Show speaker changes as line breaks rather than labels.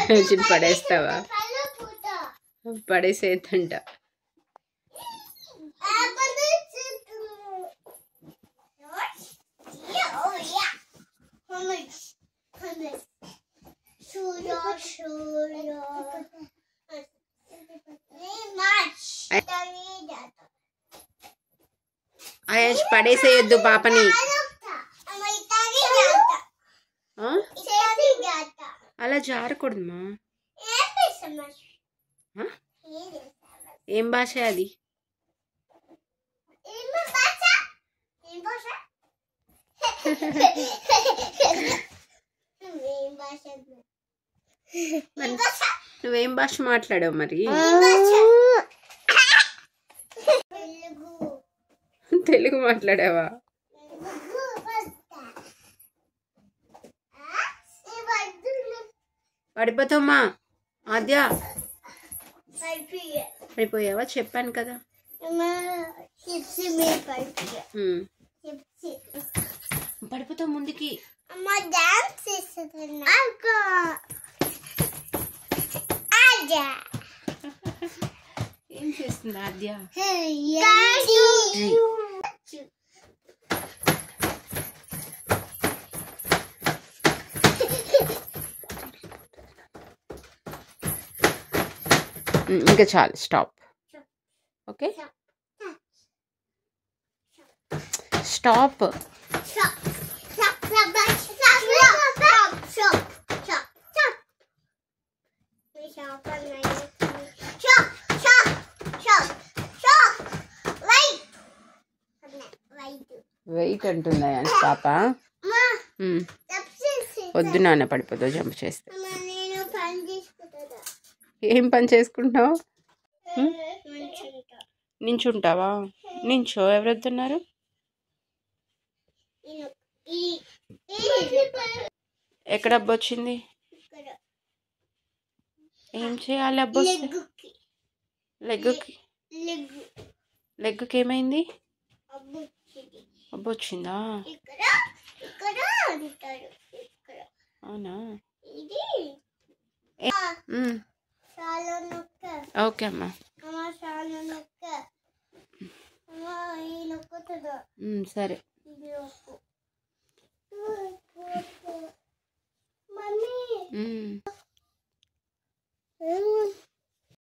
చిన్న పడేస్తావా? పడేసేద్దంట. అయాజ్ పడేసేయొద్దు పాపని. అలా జారకూడదమ్మా. ఏం భాష అది? నువ్వేం భాష మాట్లాడావు మరి? తెలుగు మాట్లాడావా? పడిపోతామ్మా. ఆద్య పడిపోయావా? చెప్పాను కదా. పడిపోతావు ముందుకి. ఏం చేస్తుంది ఆద్య? ఇంకా చాలు, స్టాప్. Okay, stop. వెయిట్ అంటుందా పాప? వద్దు నాన్న, పడిపోతావు జంప్ చేస్తే. ఏం పని చేసుకుంటావు? నించుంటావా? నించో. ఎవరు వస్తున్నారు? ఎక్కడ అబ్బ వచ్చింది? ఏం చేయాలి అబ్బ? లెగ్గుకి. లెగ్గుకి ఏమైంది? అబ్బ వచ్చిందా? అవునా? ఓకే అమ్మా. సరే.